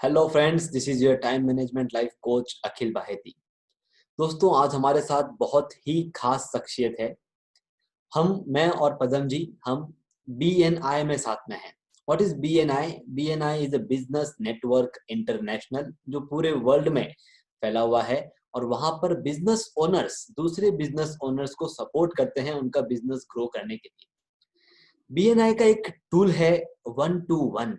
Hello friends, this is your time management life coach Akhil Baheti. दोस्तों, आज हमारे साथ बहुत ही खास शख्सियत है। मैं और पदम जी, हम BNI में साथ में हैं। What is BNI? BNI is a business network international, जो पूरे वर्ल्ड में फैला हुआ है और वहां पर बिजनेस ओनर्स दूसरे बिजनेस ओनर्स को सपोर्ट करते हैं उनका बिजनेस ग्रो करने के लिए। BNI का एक टूल है 1-to-1,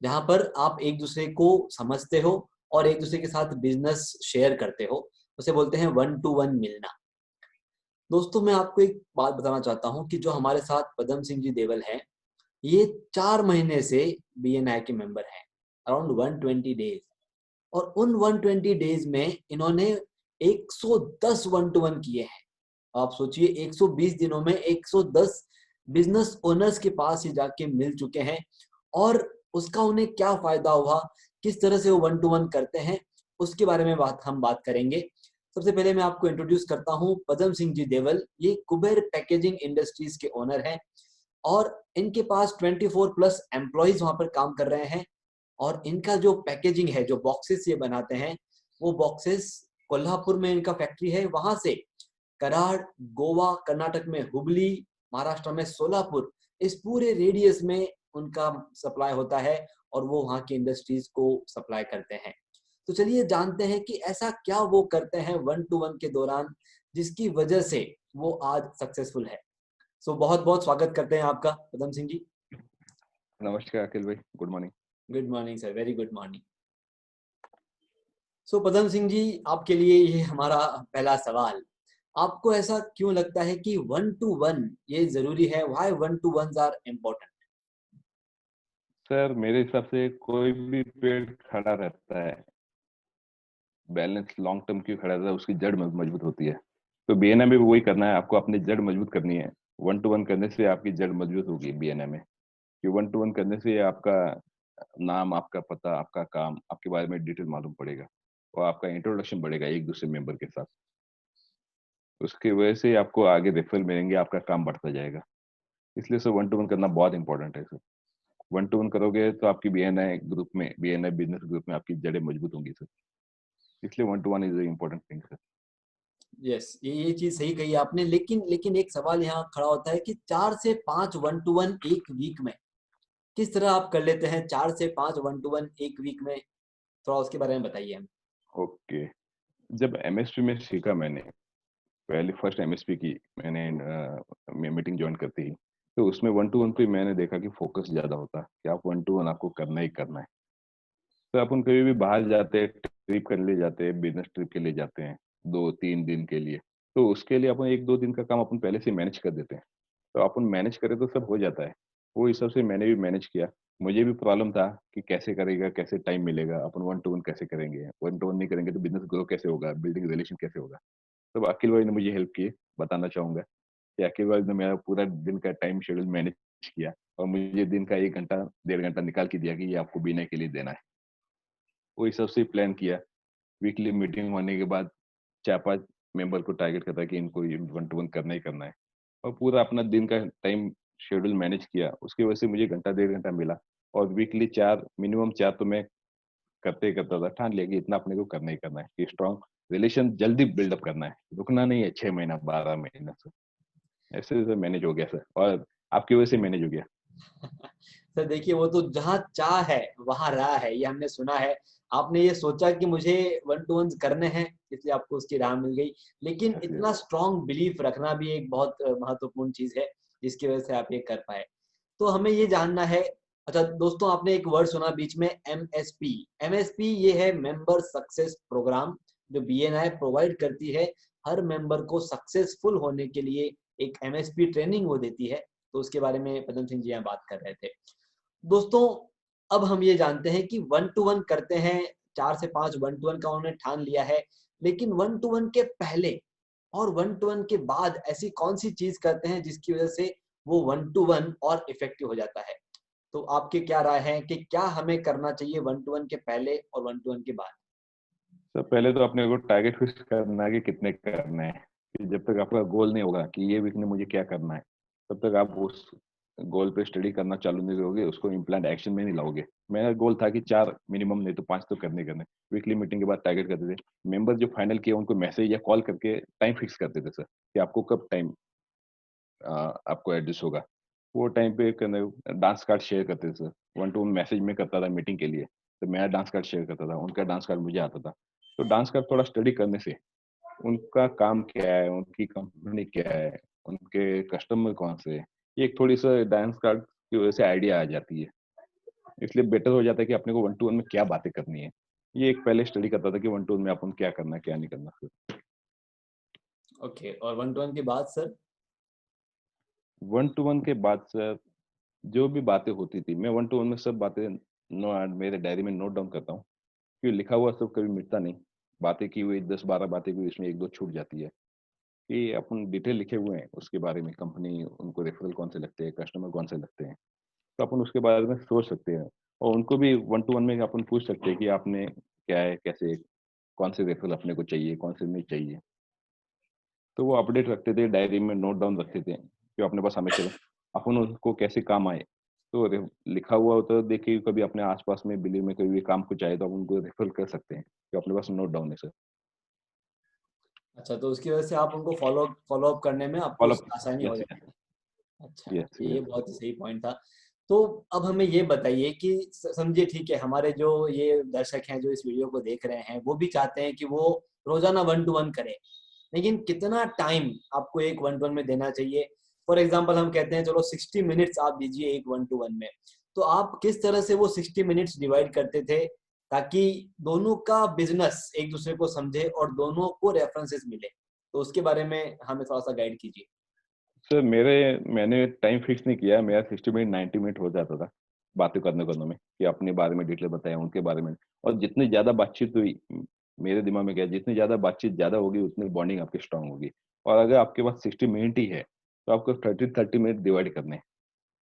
जहां पर आप एक दूसरे को समझते हो और एक दूसरे के साथ बिजनेस शेयर करते हो। उसे बोलते हैं 1-to-1 मिलना। दोस्तों, मैं आपको एक बात बताना चाहता हूं कि जो हमारे साथ पदम सिंह जी देवल हैं, ये 4 महीने से BNI के मेंबर हैं, अराउंड 120 डेज। और उन 120 डेज में इन्होंने 110 1-to-1 किए हैं। आप सोचिए, 120 दिनों में 110 बिजनेस ओनर्स के पास ही जाके मिल चुके हैं। और उसका उन्हें क्या फायदा हुआ, किस तरह से वो 1-to-1 करते हैं, उसके बारे में हम बात करेंगे। सबसे पहले मैं आपको इंट्रोड्यूस करता हूं पदम सिंह जी देवल। ये कुबेर पैकेजिंग इंडस्ट्रीज के ओनर हैं और इनके पास 24+ एम्प्लॉइज वहां पर काम कर रहे हैं। और इनका जो पैकेजिंग है, जो बॉक्सेस ये बनाते हैं, वो बॉक्सेस कोल्हापुर में इनका फैक्ट्री है, वहां से कराड़, गोवा, कर्नाटक में हुबली, महाराष्ट्र में सोलापुर, इस पूरे रेडियस में उनका सप्लाई होता है और वो वहाँ की इंडस्ट्रीज को सप्लाई करते हैं। तो चलिए जानते हैं कि ऐसा क्या वो करते हैं 1-to-1 के दौरान, जिसकी वजह से वो आज सक्सेसफुल है। बहुत बहुत स्वागत करते हैं आपका पदम सिंह जी। नमस्कार अखिल भाई, good morning. Good morning sir, very good morning. Padam Singh ji, आपके लिए ये हमारा पहला सवाल। आपको ऐसा क्यों लगता है कि 1-to-1 ये जरूरी है? Why 1-to-1s are important? Sir, मेरे हिसाब से कोई भी पेड़ खड़ा रहता है, बैलेंस लॉन्ग टर्म क्यों खड़ा रहता है, उसकी जड़ मजबूत होती है। तो बीएनए में भी वही करना है, आपको अपनी जड़ मजबूत करनी है। 1-to-1 करने से आपकी जड़ मजबूत होगी बीएनए में। कि 1-to-1 करने से आपका नाम, आपका पता, आपका काम, आपके बारे में डिटेल मालूम पड़ेगा और आपका इंट्रोडक्शन बढ़ेगा एक दूसरे मेंबर के साथ। उसकी वजह से आपको आगे रेफरल मिलेंगे, आपका काम बढ़ता जाएगा। इसलिए सर 1-to-1 करना बहुत इंपॉर्टेंट है सर। 1-to-1 करोगे तो आपकी बीएनआई ग्रुप में, बीएनआई बिजनेस ग्रुप में आपकी जड़ें मजबूत होंगी सर। इसलिए 1-to-1 is important thing sir. Yes, ये चीज सही कही आपने। लेकिन लेकिन एक सवाल यहाँ खड़ा होता है कि 4 से 5 1-to-1 एक वीक में किस तरह आप कर लेते हैं? 4 से 5 1-to-1 एक वीक में, थोड़ा उसके बारे में बताइए हम। ओके। जब एमएसपी में सीखा मैंने, पहले फर्स्ट एमएसपी की मैंने मीटिंग ज्वाइन करती ही, तो उसमें 1-to-1 पे मैंने देखा कि फोकस ज्यादा होता है कि आप 1-to-1 आपको करना ही करना है। तो अपन कभी भी बाहर जाते हैं, ट्रिप करने ले जाते हैं, बिजनेस ट्रिप के लिए जाते हैं 2-3 दिन के लिए, तो उसके लिए अपन 1-2 दिन का काम अपन पहले से मैनेज कर देते हैं। तो अपन मैनेज करें तो सब हो जाता है। वो हिसाब से मैंने भी मैनेज किया। मुझे भी प्रॉब्लम था कि कैसे करेगा, कैसे टाइम मिलेगा, अपन 1-to-1 कैसे करेंगे, 1-to-1 नहीं करेंगे तो बिजनेस ग्रो कैसे होगा, बिल्डिंग रिलेशन कैसे होगा। तो अखिल भाई ने मुझे हेल्प की। बताना चाहूंगा कि अखिल भाई ने मेरा पूरा दिन का टाइम शेड्यूल मैनेज किया और मुझे दिन का 1 घंटा 1.5 घंटा निकाल के दिया कि ये आपको बीना के लिए देना है। वो हिसाब से प्लान किया। वीकली मीटिंग होने के बाद 4-5 मेंबर को टारगेट करता है कि इनको ये 1-to-1 करना ही करना है और पूरा अपना दिन का टाइम शेड्यूल मैनेज किया। उसकी वजह से मुझे घंटा 1.5 घंटा मिला और वीकली 4, मिनिमम 4 तो मैं करते ही करता था। ठान लिया कि इतना अपने को करना ही करना है कि स्ट्रॉन्ग रिलेशन जल्दी बिल्डअप करना है, रुकना नहीं है 6 महीना 12 महीना से। ऐसे ऐसे मैनेज हो गया सर और आपकी वजह से मैनेज हो गया। सर देखिए, वो तो जहाँ चाह है वहां राह है, ये हमने सुना है। आपने ये सोचा कि मुझे 1-to-1 करने हैं, इसलिए आपको उसकी राह मिल गई। लेकिन ऐसे इतना स्ट्रांग बिलीफ रखना भी एक बहुत महत्वपूर्ण चीज है, जिसकी वजह से आप ये कर पाए। तो हमें ये जानना है। अच्छा दोस्तों, आपने एक वर्ड सुना बीच में, MSP। MSP ये है मेंबर सक्सेस प्रोग्राम, जो BNI प्रोवाइड करती है हर मेंबर को सक्सेसफुल होने के लिए। एक MSP ट्रेनिंग वो देती है। तो उसके बारे में पदम सिंह जी यहाँ बात कर रहे थे। दोस्तों, अब हम ये जानते हैं कि 1-to-1 करते हैं, 4 से 5 1-to-1 का उन्होंने ठान लिया है। लेकिन 1-to-1 के पहले और 1-to-1 के बाद ऐसी कौन सी चीज करते हैं जिसकी वजह से वो 1-to-1 और इफेक्टिव हो जाता है? तो आपके क्या राय है कि क्या हमें करना चाहिए 1-to-1 के पहले और 1-to-1 के बाद? सर, पहले तो अपने को टारगेट फिक्स करना है कि कितने करना है। कि जब तक आपका गोल नहीं होगा कि ये वीक में मुझे क्या करना है, तब तक आप उस गोल पे स्टडी करना चालू नहीं करोगे, उसको इम्प्लांट एक्शन में नहीं लाओगे। मेरा गोल था कि 4 मिनिमम नहीं तो 5 तो करने ही करने। वीकली मीटिंग के बाद टारगेट करते थे। मेंबर जो फाइनल किए उनको मैसेज या कॉल करके टाइम फिक्स करते थे सर, कि आपको कब टाइम आपको एडजस्ट होगा। वो टाइम पे डांस कार्ड शेयर करते थे sir. One two one message में करता था मीटिंग के लिए, तो मेरा डांस कार्ड शेयर करता था, उनका डांस कार्ड मुझे आता था। तो डांस कार्ड थोड़ा स्टडी करने से उनका काम क्या है, उनकी कंपनी क्या है, उनके कस्टमर कौन से हैं, ये एक थोड़ी-सा डांस कार्ड की वजह से आइडिया आ जाती है। इसलिए बेटर हो जाता है कि अपने को वन टू वन में क्या बातें करनी है। ये एक पहले स्टडी करता था कि वन टू वन में अपन क्या करना है, क्या नहीं करना फिर। ओके, और 1 टू 1 के बाद सर? वन टू वन के बाद सर, जो भी बातें होती थी, मैं वन टू वन में सब बातें मेरे डायरी में नोट डाउन करता हूँ, क्योंकि लिखा हुआ सब कभी मिटता नहीं। बातें की हुई 10-12 बातें की हुई, इसमें 1-2 छूट जाती है। कि अपन डिटेल लिखे हुए हैं उसके बारे में, कंपनी उनको रेफरल कौन से लगते हैं, कस्टमर कौन से लगते हैं, तो अपन उसके बारे में सोच सकते हैं। और उनको भी वन टू वन में अपन पूछ सकते हैं कि आपने क्या है, कैसे, कौन से रेफरल अपने को चाहिए, कौन से नहीं चाहिए। तो वो अपडेट रखते थे, डायरी में नोट डाउन रखते थे, जो अपने पास हमें चले, अपन उनको कैसे काम आए। तो लिखा हुआ होता है, देखिए कभी अपने आसपास में बिल्डिंग में कभी भी काम कुछ आए तो आप उनको रेफर कर सकते हैं, जो अपने पास नोट डाउन है सर। अच्छा, तो उसकी वजह से आप उनको फॉलो फॉलो अप करने में आपको फॉलो। आसानी हो यस, जाती है। अच्छा, यस, ये यस। बहुत ही सही पॉइंट था। तो अब हमें ये बताइए कि समझिए, ठीक है, हमारे जो ये दर्शक हैं जो इस वीडियो को देख रहे हैं, वो भी चाहते हैं कि वो रोजाना 1 टू 1 करें, लेकिन कितना टाइम आपको एक 1 टू 1 में देना चाहिए? फॉर एग्जाम्पल हम कहते हैं चलो 60 मिनट्स आप दीजिए एक 1 टू 1 में, तो आप किस तरह से वो 60 मिनट्स डिवाइड करते थे ताकि दोनों का बिजनेस एक दूसरे को समझे और दोनों को रेफरेंसेस मिले? तो उसके बारे में हमें थोड़ा सा गाइड कीजिए। सर मैंने टाइम फिक्स नहीं किया, मेरा 60 मिनट 90 मिनट हो जाता था, बातें करने-करने में, कि अपने बारे में डिटेल बताया, उनके बारे में। और जितनी ज़्यादा बातचीत हुई, मेरे दिमाग में क्या है, जितनी ज़्यादा बातचीत ज़्यादा होगी, उतनी बॉन्डिंग आपकी स्ट्रॉन्ग होगी। और अगर आपके पास 60 मिनट ही है, तो आपको 30-30 मिनट डिवाइड करने हैं,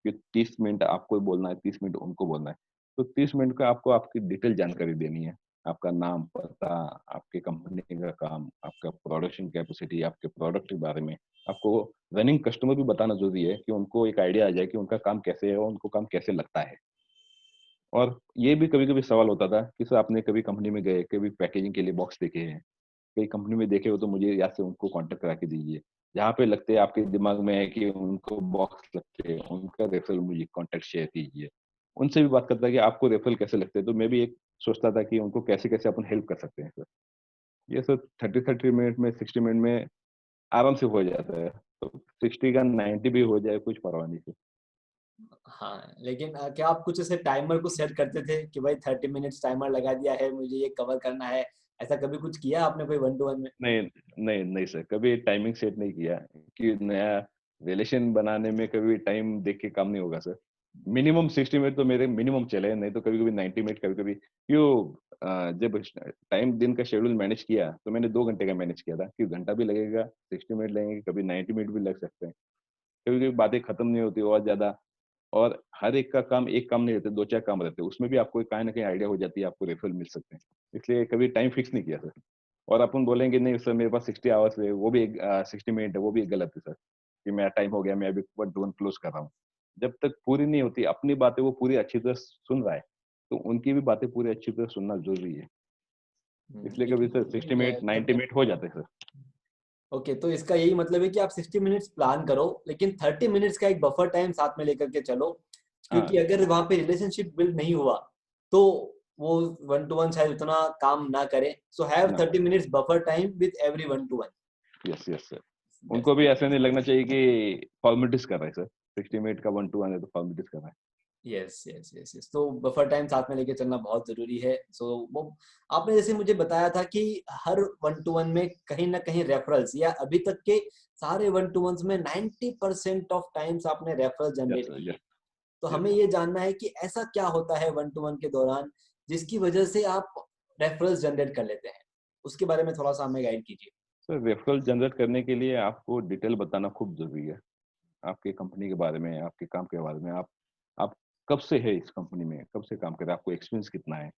कि 30 मिनट आपको बोलना है, 30 मिनट उनको बोलना है। तो 30 मिनट का आपको आपकी डिटेल जानकारी देनी है। आपका नाम, पता, आपकी कंपनी का काम, आपका प्रोडक्शन कैपेसिटी, आपके प्रोडक्ट के बारे में। आपको रनिंग कस्टमर भी बताना ज़रूरी है, कि उनको एक आइडिया आ जाए कि उनका काम कैसे है और उनको काम कैसे लगता है। और ये भी कभी-कभी सवाल होता था कि सर आपने कभी कंपनी में गए, कभी पैकेजिंग के लिए बॉक्स देखे हैं, कहीं कंपनी में देखे हो तो मुझे या से उनको कॉन्टैक्ट करा के दीजिए। जहाँ पे लगते हैं आपके दिमाग में है कि उनको बॉक्स लगते हैं, उनका रेफरल मुझे कॉन्टैक्ट शेयर कीजिए। उनसे भी बात करता है कि आपको रेफरल कैसे लगते हैं, तो मैं भी एक सोचता था कि उनको कैसे-कैसे अपन हेल्प कर सकते हैं सर। ये सब 30-30 मिनट में, 60 मिनट में आराम से हो जाता है। तो 60 का 90 भी हो जाए, कुछ परवाह नहीं सर। हाँ, लेकिन क्या आप कुछ ऐसे टाइमर को सेट करते थे कि भाई 30 मिनट्स टाइमर लगा दिया है, मुझे ये कवर करना है? ऐसा कभी कुछ किया आपने कोई 1 टू 1 में? नहीं, नहीं, नहीं सर, कभी टाइमिंग सेट नहीं किया, कि नया रिलेशन बनाने में कभी टाइम देख के काम नहीं होगा सर। मिनिमम 60 मिनट तो मेरे मिनिमम चले, नहीं तो कभी-कभी 90 मिनट, कभी-कभी जब टाइम दिन का शेड्यूल मैनेज किया, तो मैंने 2 घंटे का मैनेज किया था, कि घंटा भी लगेगा, 60 मिनट लगेंगे, कभी 90 मिनट भी लग सकते हैं। कभी-कभी बातें खत्म नहीं होती और ज़्यादा, और हर एक का काम एक काम नहीं रहते, 2-4 काम रहते हैं, उसमें भी आपको कहीं न कहीं आइडिया हो जाती है, आपको रेफरल मिल सकते हैं। इसलिए कभी टाइम फिक्स नहीं किया सर। और अपन बोलेंगे नहीं सर मेरे पास 60 आवर्स है, वो भी 60 मिनट है, वो भी गलत है सर, कि मेरा टाइम हो गया, मैं अभी 1 टू 1 क्लोज़ कर रहा हूँ। जब तक पूरी नहीं होती, अपनी बातें वो पूरी अच्छी तरह सुन रहा है, तो उनकी भी बातें पूरी अच्छी तरह सुनना ज़रूरी है। इसलिए कभी लेकिन सर 60 मिनट, 90 मिनट हो जाते हैं सर। ओके, तो इसका यही मतलब है कि आप 60 मिनट्स प्लान करो, लेकिन 30 मिनट्स का एक बफर टाइम साथ में लेकर के चलो, क्योंकि हाँ, अगर वहाँ पे रिलेशनशिप बिल्ड नहीं हुआ, तो वो 1 टू 1 शायद उतना काम ना करे। सो हैव ना, 30 minutes buffer time with every 1 to 1। Yes, yes sir. That's उनको भी ऐसा नहीं लगना चाहिए कि फॉर्मेलिटीज़ कर रहे हैं सर। 60 मिनट का 1 टू 1 है तो फॉर्मेलिटीज़ कर रहे हैं। Yes, yes, yes, yes. तो बफर टाइम साथ में लेके चलना बहुत ज़रूरी है। सो वो आपने जैसे मुझे बताया था कि हर 1 टू 1 में कहीं न कहीं रेफरल्स, या अभी तक के सारे 1 टू 1s में 90% ऑफ टाइम्स आपने रेफरल यस जनरेट सर, किए। यस, तो हमें यस। ये जानना है कि ऐसा क्या होता है 1 टू 1 के दौरान, जिसकी वजह से आप रेफरल्स जनरेट कर लेते हैं? उसके बारे में थोड़ा-सा हमें गाइड कीजिए। सर रेफरल जनरेट करने के लिए आपको डिटेल बताना खूब ज़रूरी है। आपकी कंपनी के बारे में, आपके काम के बारे में, आप कब से है इस कंपनी में, कब से काम कर रहे हैं, आपको एक्सपीरियंस कितना है,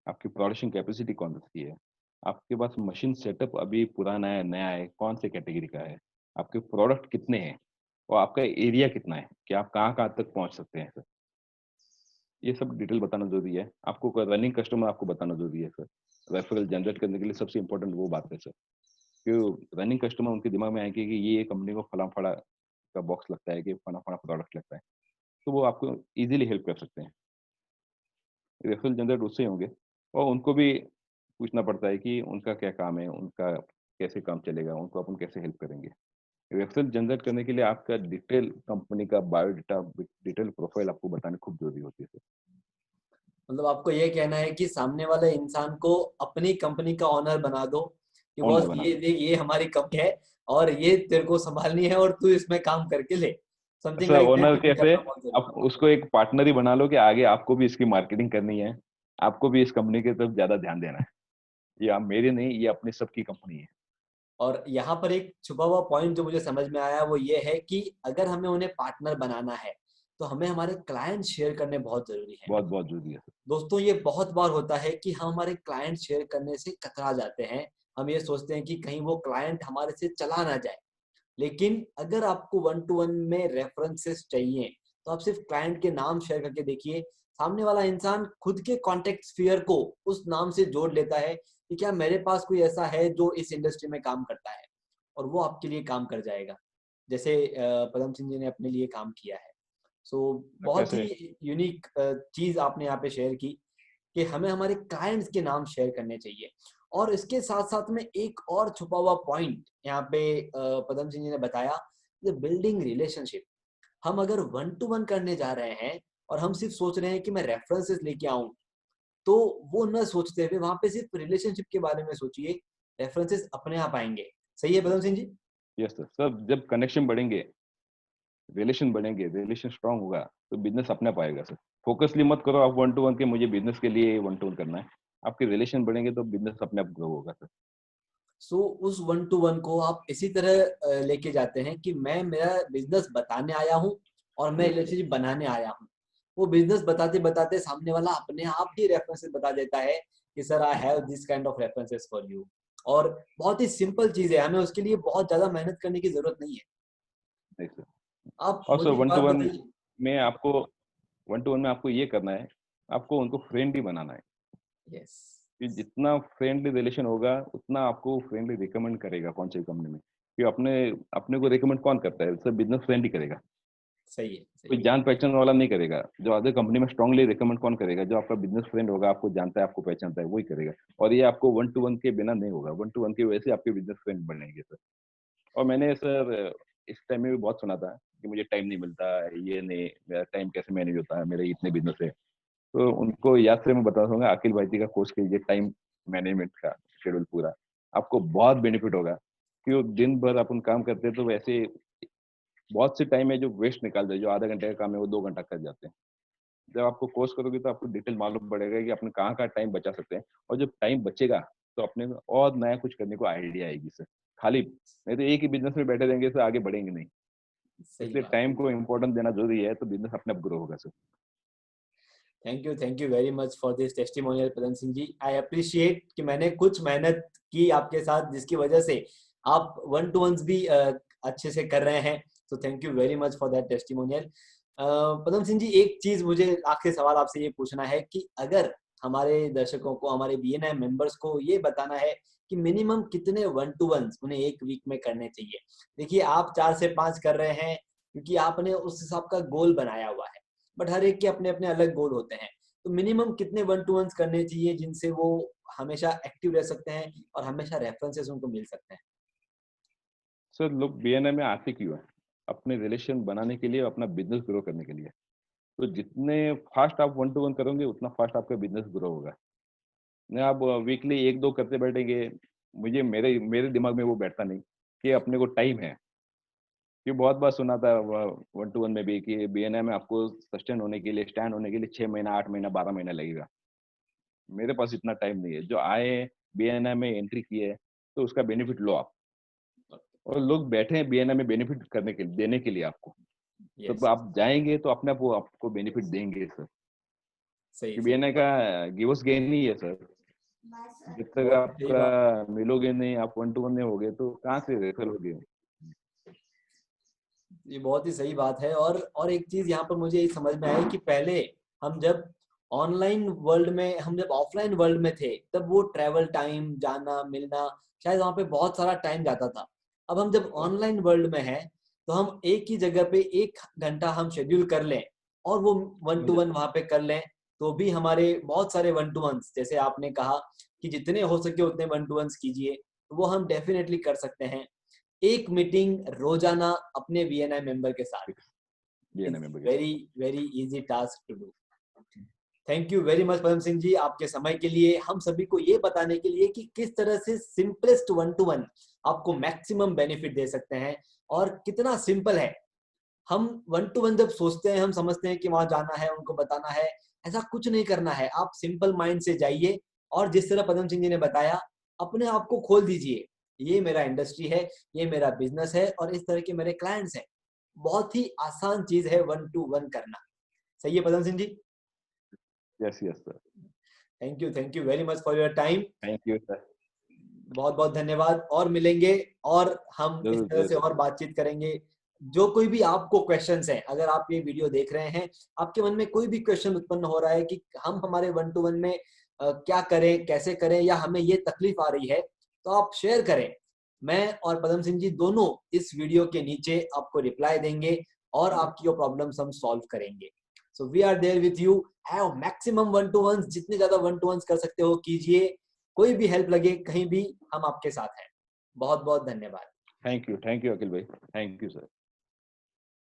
आपकी प्रोडक्शन कैपेसिटी कौन-सी है, आपके पास मशीन सेटअप अभी पुराना है, नया है, कौन से कैटेगरी का है, आपके प्रोडक्ट कितने हैं, और आपका एरिया कितना है, कि आप कहाँ-कहाँ तक पहुँच सकते हैं सर। ये सब डिटेल बताना ज़रूरी है। आपको रनिंग कस्टमर आपको बताना ज़रूरी है सर। रेफरल जनरेट करने के लिए सबसे इम्पोर्टेंट वो बात है सर। कि रनिंग कस्टमर उनके दिमाग में आएँगे कि ये कंपनी को फलाँ-फलाँ का बॉक्स लगता है, कि फलाँ-फलाँ प्रोडक्ट लगता है। तो वो आपको ईज़िली हेल्प कर सकते हैं। रेफरल जनरेट उससे होंगे और उनको भी पूछना पड़ता है कि उनका क्या काम है, उनका कैसे काम चलेगा, उनको अपन कैसे हेल्प करेंगे। रेफरल जनरेट करने के लिए आपका डिटेल कंपनी का बायोडाटा, डिटेल प्रोफाइल आपको बतानी खूब ज़रूरी होती है सर। मतलब आपको ये कहना है कि सामने वाले इंसान को अपनी कंपनी का ओनर बना दो कि ओनर बॉस बना ये दो। देख ये हमारी कंपनी है और ये तेरे को संभालनी है और तू इसमें काम करके ले, something sir like that owner तुम्हें कैसे? करना बहुत जरूरी आप उसको एक पार्टनर ही बना लो कि आगे आपको भी इसकी मार्केटिंग करनी है, आपको भी इस कंपनी की तरफ ज़्यादा ध्यान देना है। ये आप मेरी नहीं, ये अपनी सबकी कंपनी है। और यहाँ पर एक छुपा हुआ पॉइंट जो मुझे समझ में आया वो ये है कि अगर हमें उन्हें पार्टनर बनाना है तो हमें हमारे क्लाइंट शेयर करने बहुत जरूरी है। बहुत-बहुत ज़रूरी है सर। दोस्तों ये बहुत बार होता है कि हम हमारे क्लाइंट शेयर करने से कतरा जाते हैं। हम ये सोचते हैं कि कहीं वो क्लाइंट हमारे से चला ना जाए। लेकिन अगर आपको वन टू वन में रेफरेंसेस चाहिए तो आप सिर्फ क्लाइंट के नाम शेयर करके देखिए। सामने वाला इंसान खुद के कॉन्टेक्ट स्फीयर को उस नाम से जोड़ लेता है कि क्या मेरे पास कोई ऐसा है जो इस इंडस्ट्री में काम करता है, और वो आपके लिए काम कर जाएगा। जैसे पदम सिंह जी ने अपने लिए काम किया है। सो बहुत कैसे? ही यूनिक चीज आपने यहाँ पे शेयर की कि हमें हमारे क्लाइंट्स के नाम शेयर करने चाहिए। और इसके साथ साथ में एक और छुपा हुआ पॉइंट यहाँ पे पदम सिंह जी ने बताया, द बिल्डिंग रिलेशनशिप। हम अगर वन टू वन करने जा रहे हैं और हम सिर्फ सोच रहे हैं कि मैं रेफरेंसेस लेके आऊं, तो वो न सोचते हुए वहां पे सिर्फ रिलेशनशिप के बारे में सोचिए। रेफरेंसेस अपने आप आएंगे। सही है Padam Singh ji? Yes sir. Sir जब कनेक्शन बढ़ेंगे, रिलेशन बढ़ेंगे, रिलेशन स्ट्रांग होगा, तो बिज़नेस अपने आप आएगा सर। फोकसली मत करो आप वन टू वन के, मुझे बिज़नेस के लिए वन टू वन करना है। आपके रिलेशन बढ़ेंगे तो बिज़नेस अपने आप ग्रो होगा सर। सो उस वन टू वन को आप इसी तरह लेके जाते हैं कि मैं मेरा बिजनेस बताने आया हूँ और मैं यस सर। रिलेशनशिप बनाने आया हूँ। वो बिजनेस बताते बताते सामने वाला अपने आप ही रेफरेंसेस बता देता है कि sir I have this kind of references for you. और बहुत ही सिंपल चीज है, हमें उसके लिए बहुत ज्यादा मेहनत करने की जरूरत नहीं है। Yes sir. आप और सर मुझे एक वन टू बात वन बताइए। में आपको वन टू वन में आपको ये करना है, आपको उनको फ्रेंडली बनाना है। यस। कि जितना फ्रेंडली रिलेशन होगा, उतना आपको फ्रेंडली रिकमेंड करेगा कौन सी कंपनी में। कि अपने अपने को रिकमेंड कौन करता है? सब बिज़नेस फ्रेंड ही करेगा। सही है, सही कोई है। जान-पहचान वाला नहीं करेगा। जो अदर कंपनी में स्ट्रांगली रिकमेंड कौन करेगा? जो आपका बिज़नेस फ्रेंड होगा, आपको जानता है, आपको पहचानता है, वही करेगा। और ये आपको वन टू वन के बिना नहीं होगा। वन टू वन की वजह से आपके बिज़नेस फ्रेंड बनेंगे सर। और मैंने सर इस टाइम में भी बहुत सुना था कि मुझे टाइम नहीं मिलता, ये नहीं, मेरा टाइम कैसे मैनेज होता है, मेरे इतने बिज़नेस है। तो उनको याद से मैं बताना चाहूँगा, अखिल भाई जी का कोर्स कीजिए, टाइम मैनेजमेंट का शेड्यूल पूरा। आपको बहुत बेनिफिट होगा कि वो दिन भर अपन काम करते हैं, तो वैसे बहुत से टाइम है जो वेस्ट निकाल दे, जो आधा घंटे का काम है वो 2 घंटा कर जाते हैं। जब आपको कोर्स करोगे तो आपको डिटेल मालूम पड़ेगा कि अपने कहाँ-कहाँ टाइम बचा सकते हैं, और जब टाइम बचेगा तो अपने को और नया कुछ करने को आइडिया आएगी सर। खाली नहीं तो एक ही बिज़नेस में बैठे रहेंगे तो आगे बढ़ेंगे नहीं। सही इसलिए बात। टाइम को इम्पोर्टेंस देना ज़रूरी है, तो बिज़नेस अपने आप ग्रो होगा sir. Thank you very much for this testimonial Padam Singh ji. I appreciate कि मैंने कुछ मेहनत की आपके साथ जिसकी वजह से आप वन टू वंस भी अच्छे से कर रहे हैं। तो thank you very much for that testimonial. Padam Singh ji, एक चीज मुझे आखिरी सवाल आपसे ये पूछना है कि अगर हमारे दर्शकों को, हमारे बीएनआई मेंबर्स को ये बताना है कि मिनिमम कितने वन टू वंस उन्हें एक वीक में करने चाहिए। देखिए आप 4 से 5 कर रहे हैं क्योंकि आपने उस हिसाब का गोल बनाया हुआ है, बट हर एक के अपने अपने अलग गोल होते हैं। तो मिनिमम कितने वन टू वंस करने चाहिए जिनसे वो हमेशा एक्टिव रह सकते हैं और हमेशा रेफरेंसेस उनको मिल सकते हैं? सर लोग बीएनआई में आते क्यों हैं? अपने रिलेशन बनाने के लिए, अपना बिज़नेस ग्रो करने के लिए। तो जितने फास्ट आप वन टू वन करोगे, उतना फास्ट आपका बिज़नेस ग्रो होगा। नहीं आप वीकली 1-2 करते बैठेंगे, मुझे मेरे मेरे दिमाग में वो बैठता नहीं कि अपने को टाइम है। ये बहुत बार सुना था वन टू वन में भी कि बीएनआई में आपको सस्टेन होने के लिए, स्टैंड होने के लिए 6 महीना, 8 महीना, 12 महीना लगेगा। मेरे पास इतना टाइम नहीं है। जो आए, बीएनआई में एंट्री की है, तो उसका बेनिफिट लो आप। और लोग बैठे हैं बीएनआई में बेनिफिट करने के लिए, देने के लिए आपको। यस तो यस। आप जाएँगे तो अपने आप वो आपको बेनिफिट देंगे सर। सही कि सही, बीएनआई का गिव अस गेन ही है सर। जब तक बहुत सही बात। आपका मिलोगे नहीं, आप वन टू वन नहीं होगे तो कहाँ से रेफर होगे? ये बहुत ही सही बात है। और एक चीज यहाँ पर मुझे ये समझ में आई कि पहले हम जब ऑनलाइन वर्ल्ड में, हम जब ऑफलाइन वर्ल्ड में थे, तब वो ट्रैवल टाइम, जाना मिलना, शायद वहाँ पे बहुत सारा टाइम जाता था। अब हम जब ऑनलाइन वर्ल्ड में हैं, तो हम एक ही जगह पे 1 घंटा हम शेड्यूल कर लें और वो वन टू मुझे वन वहाँ पे कर लें, तो भी हमारे बहुत सारे वन टू वंस, जैसे आपने कहा कि जितने हो सके उतने वन टू वंस कीजिए, तो वो हम डेफिनेटली कर सकते हैं। एक मीटिंग रोजाना अपने वीएनआई मेंबर के साथ बीएनए इज मेंबर के वेरी साथ। Very easy task to do. Thank you very much Padam Singh ji, आपके समय के लिए, हम सभी को ये बताने के लिए कि किस तरह से सिंपलेस्ट वन टू वन आपको मैक्सिमम बेनिफिट दे सकते हैं, और कितना सिंपल है। हम वन टू वन जब सोचते हैं, हम समझते हैं कि वहां जाना है, उनको बताना है, ऐसा कुछ नहीं करना है। आप सिंपल माइंड से जाइए और जिस तरह पदम सिंह जी ने बताया, अपने आप को खोल दीजिए। ये मेरा इंडस्ट्री है, ये मेरा बिजनेस है और इस तरह के मेरे क्लाइंट्स हैं। बहुत ही आसान चीज है वन टू वन करना। सही है Padam Singh ji? Yes yes sir. Thank you very much for your time. Thank you sir. बहुत बहुत धन्यवाद, और मिलेंगे और हम इस जरूर तरह से जरूर। और बातचीत करेंगे। जो कोई भी आपको क्वेश्चंस हैं, अगर आप ये वीडियो देख रहे हैं, आपके मन में कोई भी क्वेश्चन उत्पन्न हो रहा है कि हम हमारे वन टू वन में क्या करें, कैसे करें, या हमें ये तकलीफ आ रही है, तो आप शेयर करें। मैं और पदम सिंह जी दोनों इस वीडियो के नीचे आपको रिप्लाई देंगे और आपकी वो प्रॉब्लम्स हम सॉल्व करेंगे। So we are there with you. Have maximum one to ones, जितने ज्यादा वन टू वंस कर सकते हो कीजिए। कोई भी हेल्प लगे कहीं भी, हम आपके साथ हैं। बहुत बहुत धन्यवाद। थैंक यू अखिल भाई। Thank you sir.